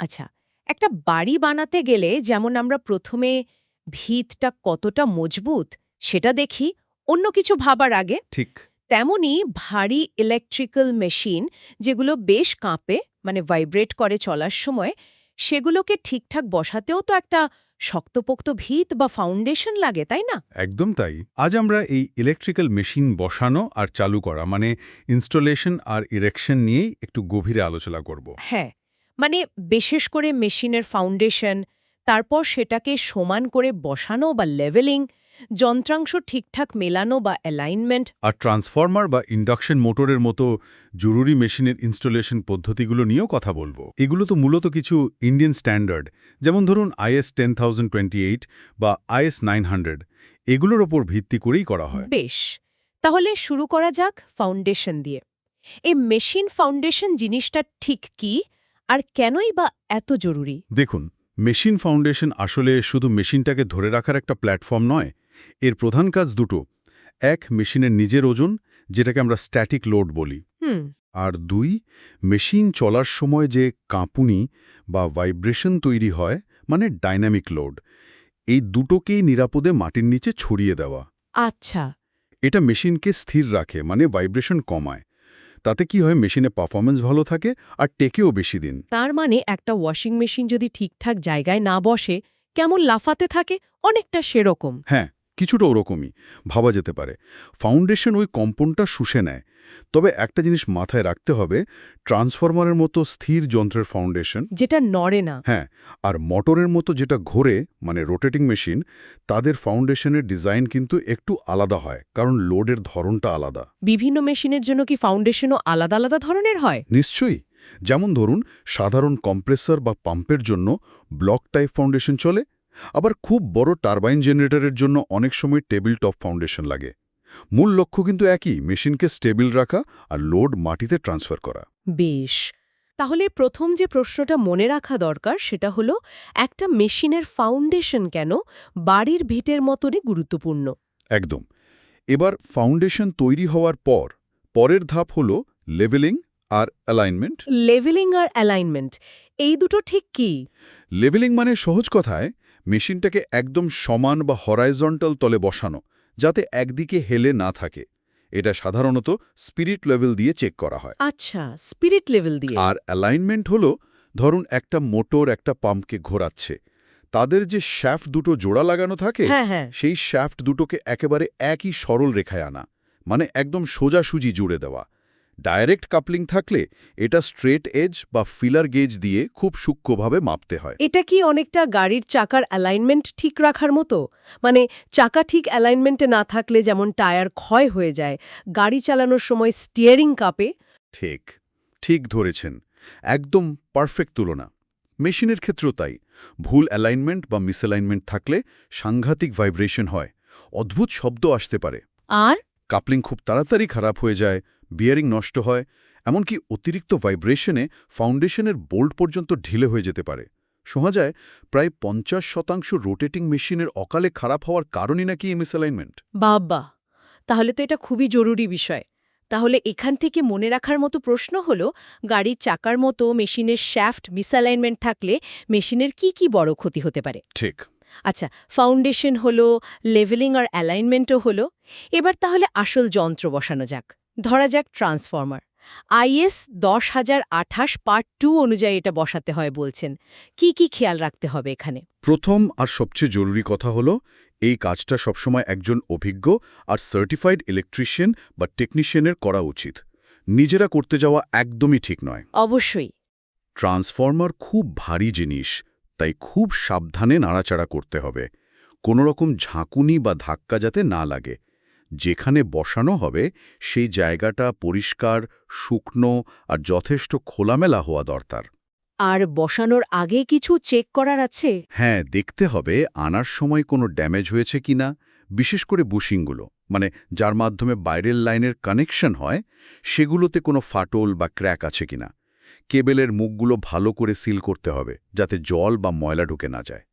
আচ্ছা, একটা বাড়ি বানাতে গেলে যেমন আমরা প্রথমে ভিতটা কতটা মজবুত সেটা দেখি অন্য কিছু ভাবার আগে, ঠিক। তেমনি ভারী ইলেকট্রিক্যাল মেশিন যেগুলো বেশ কাঁপে মানে ভাইব্রেট করে চলার সময়, সেগুলোকে ঠিকঠাক বসাতেও তো একটা শক্তপোক্ত ভিত বা ফাউন্ডেশন লাগে, তাই না? একদম তাই। আজ আমরা এই ইলেকট্রিক্যাল মেশিন বসানো আর চালু করা মানে ইনস্টলেশন আর ইরেকশন নিয়েই একটু গভীরে আলোচনা করব। হ্যাঁ, মানে বিশেষ করে মেশিনের ফাউন্ডেশন, তারপর সেটাকে সমান করে বসানো বা লেভেলিং, যন্ত্রাংশ ঠিকঠাক মেলানো বা অ্যালাইনমেন্ট। আর ট্রান্সফরমার বা ইন্ডাকশন মোটরের মতো জরুরি মেশিনের ইনস্টলেশন পদ্ধতিগুলো নিয়েও কথা বলবো। এগুলো তো মূলত কিছু ইন্ডিয়ান স্ট্যান্ডার্ড, যেমন ধরুন IS 10028 বা IS 900, এগুলোর ওপর ভিত্তি করেই করা হয়। বেশ, তাহলে শুরু করা যাক ফাউন্ডেশন দিয়ে। এই মেশিন ফাউন্ডেশন জিনিসটা ঠিক কি আর কেনই বা এত জরুরি? দেখুন, মেশিন ফাউন্ডেশন আসলে শুধু মেশিনটাকে ধরে রাখার একটা প্ল্যাটফর্ম নয়। এর প্রধান কাজ দুটো। এক, মেশিনের নিজের ওজন, যেটাকে আমরা স্ট্যাটিক লোড বলি। হুম। আর দুই, মেশিন চলার সময় যে কাঁপুনি বা ভাইব্রেশন তৈরি হয়, মানে ডাইনামিক লোড, এই দুটোকেই নিরাপদে মাটির নিচে ছড়িয়ে দেওয়া। আচ্ছা। এটা মেশিনকে স্থির রাখে, মানে ভাইব্রেশন কমায়। তাতে কি হয়, মেশিনে পারফরমেন্স ভালো থাকে আর টেকেও বেশি দিন। তার মানে একটা ওয়াশিং মেশিন যদি ঠিকঠাক জায়গায় না বসে কেমন লাফাতে থাকে, অনেকটা সেরকম। হ্যাঁ, কিছুটা ওরকমই ভাবা যেতে পারে। ফাউন্ডেশন ওই কম্পনটা শুষে নেয়। তবে একটা জিনিস মাথায় রাখতে হবে, ট্রান্সফরমারের মতো স্থির যন্ত্রের ফাউন্ডেশন, যেটা নড়ে না। হ্যাঁ, আর মোটরের মতো যেটা ঘোরে মানে রোটেটিং মেশিন, তাদের ফাউন্ডেশনের ডিজাইন কিন্তু একটু আলাদা হয়, কারণ লোডের ধরনটা আলাদা। বিভিন্ন মেশিনের জন্য কি ফাউন্ডেশনও আলাদা আলাদা ধরনের হয়? নিশ্চয়ই। যেমন ধরুন, সাধারণ কম্প্রেসর বা পাম্পের জন্য ব্লক টাইপ ফাউন্ডেশন চলে, আবার খুব বড় টারবাইন জেনারেটরের জন্য অনেক সময় টেবিল টপ ফাউন্ডেশন লাগে। মূল লক্ষ্য কিন্তু একই, মেশিনকে স্টেবল রাখা আর লোড মাটিতে ট্রান্সফার করা। বেশ, তাহলে প্রথম যে প্রশ্নটা মনে রাখা দরকার সেটা হলো, একটা মেশিনের ফাউন্ডেশন কেন বাড়ির ভিটের মতনই গুরুত্বপূর্ণ? একদম। এবার ফাউন্ডেশন তৈরি হওয়ার পর পরের ধাপ হলো লেভেলিং আর অ্যালাইনমেন্ট। লেভেলিং আর অ্যালাইনমেন্ট, এই দুটো ঠিক কি? লেভেলিং মানে সহজ কথায় মেশিনটাকে একদম সমান বা হরাইজন্টাল তলে বসানো, যাতে একদিকে হেলে না থাকে। এটা সাধারণত স্পিরিট লেভেল দিয়ে চেক করা হয়। আচ্ছা, স্পিরিট লেভেল দিয়ে। আর অ্যালাইনমেন্ট হলো, ধরুন একটা মোটর একটা পাম্পকে ঘোরাচ্ছে, তাদের যে শ্যাফট দুটো জোড়া লাগানো থাকে, হ্যাঁ হ্যাঁ। সেই শ্যাফট দুটোকে একেবারে একই সরল রেখায় আনা, মানে একদম সোজাসুজি জুড়ে দেওয়া। ডাইরেক্ট কাপলিং থাকলে এটা স্ট্রেট এজ বা ফিলার গেজ দিয়ে খুব সূক্ষ্মভাবে মাপতে হয়। এটা কি অনেকটা গাড়ির চাকার অ্যালাইনমেন্ট ঠিক রাখার মতো? মানে চাকা ঠিক অ্যালাইনমেন্টে না থাকলে যেমন টায়ার ক্ষয় হয়ে যায়, গাড়ি চালানোর সময় স্টিয়ারিং কাঁপে। ঠিক, ঠিক ধরেছেন। একদম পারফেক্ট তুলনা। মেশিনের ক্ষেত্রেও তাই। ভুল অ্যালাইনমেন্ট বা মিসঅ্যালাইনমেন্ট থাকলে সাংঘাতিক ভাইব্রেশন হয়, অদ্ভুত শব্দ আসতে পারে, আর কাপলিং খুব তাড়াতাড়ি খারাপ হয়ে যায়, বিয়ারিং নষ্ট হয়, এমনকি অতিরিক্ত ভাইব্রেশনে ফাউন্ডেশনের বোল্ট পর্যন্ত ঢিলে হয়ে যেতে পারে। শোনা যায় প্রায় 50% রোটেটিং মেশিনের অকালে খারাপ হওয়ার কারণই নাকি এই মিসঅ্যালাইনমেন্ট। বাবা, তাহলে তো এটা খুবই জরুরি বিষয়। তাহলে এখান থেকে মনে রাখার মতো প্রশ্ন হলো, গাড়ির চাকার মতো মেশিনের শ্যাফট মিসঅ্যালাইনমেন্ট থাকলে মেশিনের কি কি বড় ক্ষতি হতে পারে? ঠিক। আচ্ছা, ফাউন্ডেশন হলো, লেভেলিং আর অ্যালাইনমেন্টও হলো। এবার তাহলে আসল যন্ত্র বসানো যাক। ধরা যাক ট্রান্সফরমার। IS 10028 পার্ট 2 অনুযায়ী এটা বসাতে হয় বলছেন। কি কি খেয়াল রাখতে হবে এখানে? প্রথম আর সবচেয়ে জরুরি কথা হলো, এই কাজটা সবসময় একজন অভিজ্ঞ আর সার্টিফাইড ইলেকট্রিশিয়ান বা টেকনিশিয়ানের করা উচিত। নিজেরা করতে যাওয়া একদমই ঠিক নয়। অবশ্যই। ট্রান্সফরমার খুব ভারী জিনিস, তাই খুব সাবধানে নাড়াচাড়া করতে হবে। কোনোরকম ঝাঁকুনি বা ধাক্কা যাতে না লাগে। যেখানে বসানো হবে সেই জায়গাটা পরিষ্কার, শুকনো আর যথেষ্ট খোলামেলা হওয়া দরকার। আর বসানোর আগে কিছু চেক করার আছে? হ্যাঁ, দেখতে হবে আনার সময় কোনো ড্যামেজ হয়েছে কিনা, বিশেষ করে বুশিংগুলো, মানে যার মাধ্যমে বাইরের লাইনের কানেকশন হয়, সেগুলোতে কোনো ফাটল বা ক্র্যাক আছে কিনা। কেবেলের মুখগুলো ভালো করে সিল করতে হবে, যাতে জল বা ময়লা ঢুকে না যায়।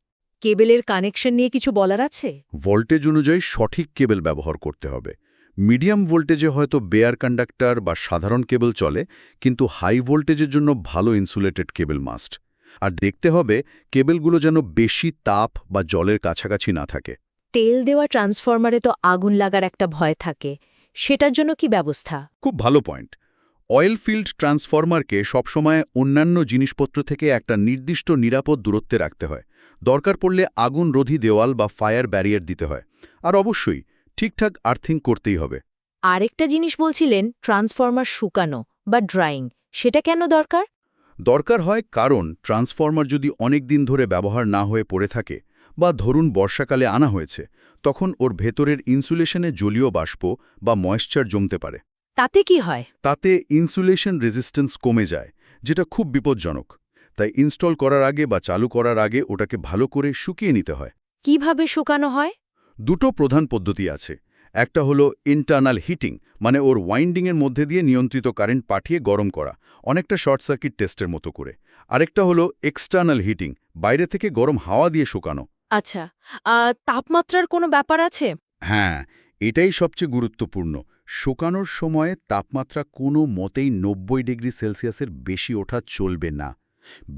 কেবেলের কানেকশন নিয়ে কিছু বলার আছে? ভোল্টেজ অনুযায়ী সঠিক কেবল ব্যবহার করতে হবে। মিডিয়াম ভোল্টেজে হয়তো বেয়ার কন্ডাক্টর বা সাধারণ কেবল চলে, কিন্তু হাই ভোল্টেজের জন্য ভালো ইনসুলেটেড কেবল মাস্ট। আর দেখতে হবে কেবলগুলো যেন বেশি তাপ বা জলের কাছাকাছি না থাকে। তেল দেওয়া ট্রান্সফরমারে তো আগুন লাগার একটা ভয় থাকে, সেটার জন্য কি ব্যবস্থা? খুব ভালো পয়েন্ট। অয়েল ফিল্ড ট্রান্সফরমারকে সবসময় অন্যান্য জিনিসপত্র থেকে একটা নির্দিষ্ট নিরাপদ দূরত্বে রাখতে হয়। দরকার পড়লে আগুন রোধী দেওয়াল বা ফায়ার ব্যারিয়ার দিতে হয়। আর অবশ্যই ঠিকঠাক আর্থিং করতেই হবে। আরেকটা জিনিস বলছিলেন ট্রান্সফরমার শুকানো বা ড্রাইং, সেটা কেন দরকার? দরকার হয় কারণ ট্রান্সফরমার যদি অনেক দিন ধরে ব্যবহার না হয়ে পড়ে থাকে বা ধরুন বর্ষাকালে আনা হয়েছে, তখন ওর ভেতরের ইনসুলেশনে জলীয় বাষ্প বা ময়েশ্চার জমতে পারে। তাতে কি হয়? তাতে ইনসুলেশন রেজিস্ট্যান্স কমে যায়, যেটা খুব বিপজ্জনক। তাই ইনস্টল করার আগে বা চালু করার আগে ওটাকে ভালো করে শুকিয়ে নিতে হয়। কিভাবে শুকানো হয়? দুটো প্রধান পদ্ধতি আছে। একটা হলো ইন্টারনাল হিটিং, মানে ওর ওয়াইন্ডিংয়ের মধ্যে দিয়ে নিয়ন্ত্রিত কারেন্ট পাঠিয়ে গরম করা, অনেকটা শর্ট সার্কিট টেস্টের মতো করে। আরেকটা হলো এক্সটার্নাল হিটিং, বাইরে থেকে গরম হাওয়া দিয়ে শুকানো। আচ্ছা, তাপমাত্রার কোনো ব্যাপার আছে? হ্যাঁ, এটাই সবচেয়ে গুরুত্বপূর্ণ। শুকানোর সময়ে তাপমাত্রা কোনো মতেই 90 ডিগ্রি সেলসিয়াসের বেশি ওঠা চলবে না।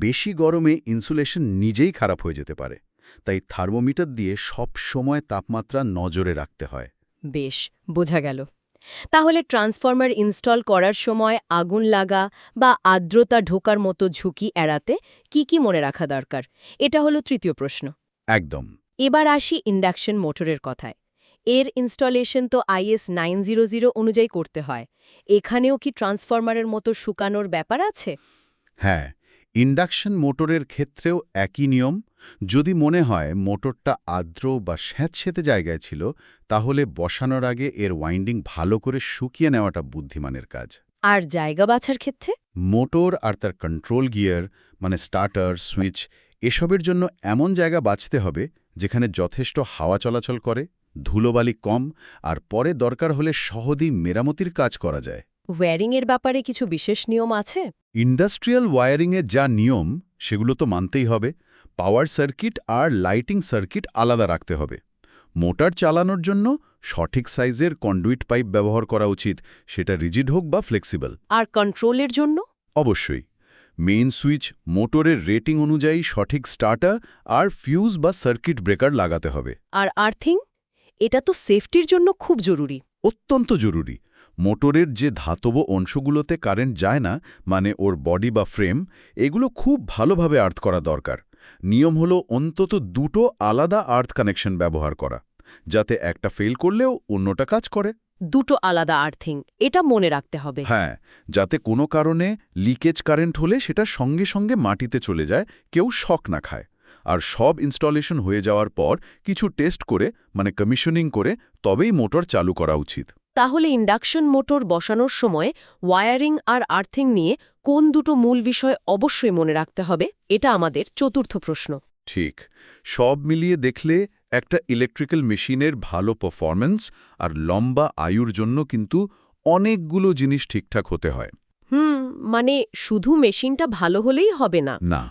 বেশি গরমে ইনসুলেশন নিজেই খারাপ হয়ে যেতে পারে। তাই থার্মোমিটার দিয়ে সব সময় তাপমাত্রা নজরে রাখতে হয়। বেশ, বোঝা গেল। তাহলে ট্রান্সফরমার ইনস্টল করার সময় আগুন লাগা বা আর্দ্রতা ঢোকার মতো ঝুঁকি এড়াতে কি মনে রাখা দরকার? এটা হলো তৃতীয় প্রশ্ন। একদম। এবার আসি ইন্ডাকশন মোটরের কথায়। এর ইনস্টলেশন তো IS 900 অনুযায়ী করতে হয়। এখানেও কি ট্রান্সফরমারের মতো শুকানোর ব্যাপার আছে? হ্যাঁ, ইন্ডাকশন মোটরের ক্ষেত্রেও একই নিয়ম। যদি মনে হয় মোটরটা আর্দ্র বা স্যাঁতসেঁতে জায়গায় ছিল, তাহলে বসানোর আগে এর ওয়াইন্ডিং ভালো করে শুকিয়ে নেওয়াটা বুদ্ধিমানের কাজ। আর জায়গা বাছার ক্ষেত্রে? মোটর আর তার কন্ট্রোল গিয়ার, মানে স্টার্টার, সুইচ, এসবের জন্য এমন জায়গা বাছতে হবে যেখানে যথেষ্ট হাওয়া চলাচল করে, ধুলোবালি কম, আর পরে দরকার হলে সহজেই মেরামতির কাজ করা যায়। ওয়্যারিংয়ের ব্যাপারে কিছু বিশেষ নিয়ম আছে? ইন্ডাস্ট্রিয়াল ওয়্যারিংয়ের যা নিয়ম সেগুলো তো মানতেই হবে। পাওয়ার সার্কিট আর লাইটিং সার্কিট আলাদা রাখতে হবে। মোটর চালানোর জন্য সঠিক সাইজের কন্ডুইট পাইপ ব্যবহার করা উচিত, সেটা রিজিড হোক বা ফ্লেক্সিবল। আর কন্ট্রোলের জন্য? অবশ্যই মেইন সুইচ, মোটরের রেটিং অনুযায়ী সঠিক স্টার্টার আর ফিউজ বা সার্কিট ব্রেকার লাগাতে হবে। আর আর্থিং? এটা তো সেফটির জন্য খুব জরুরি। অত্যন্ত জরুরি। মোটরের যে ধাতব অংশগুলোতে কারেন্ট যায় না, মানে ওর বডি বা ফ্রেম, এগুলো খুব ভালোভাবে আর্থ করা দরকার। নিয়ম হলো অন্তত দুটো আলাদা আর্থ কানেকশন ব্যবহার করা, যাতে একটা ফেল করলেও অন্যটা কাজ করে। দুটো আলাদা আর্থিং, এটা মনে রাখতে হবে। হ্যাঁ, যাতে কোনো কারণে লিকেজ কারেন্ট হলে সেটা সঙ্গে সঙ্গে মাটিতে চলে যায়, কেউ শক না খায়। আর সব ইনস্টলেশন হয়ে যাওয়ার পর কিছু টেস্ট করে, মানে কমিশনিং করে, তবেই মোটর চালু করা উচিত। তাহলে ইন্ডাকশন মোটর বসানোর সময় ওয়্যারিং আর আর্থিং নিয়ে কোন দুটো মূল বিষয় অবশ্যই মনে রাখতে হবে, এটা আমাদের চতুর্থ প্রশ্ন। ঠিক। সব মিলিয়ে দেখলে একটা ইলেকট্রিক্যাল মেশিনের ভালো পারফরম্যান্স আর লম্বা আয়ুর জন্য কিন্তু অনেকগুলো জিনিস ঠিকঠাক হতে হয়। মানে শুধু মেশিনটা ভালো হলেই হবে না। না,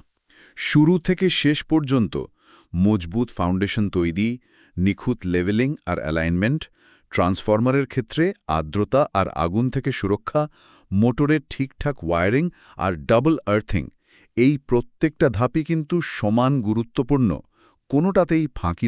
শুরু থেকে শেষ পর্যন্ত মজবুত ফাউন্ডেশন তৈরি, নিখুঁত লেভেলিং আর অ্যালাইনমেন্ট, ট্রান্সফরমারের ক্ষেত্রে আর্দ্রতা আর আগুন থেকে সুরক্ষা, মোটরের ঠিকঠাক ওয়্যারিং আর ডাবল আর্থিং, এই প্রত্যেকটা ধাপই কিন্তু সমান গুরুত্বপূর্ণ। কোনোটাতেই ফাঁকি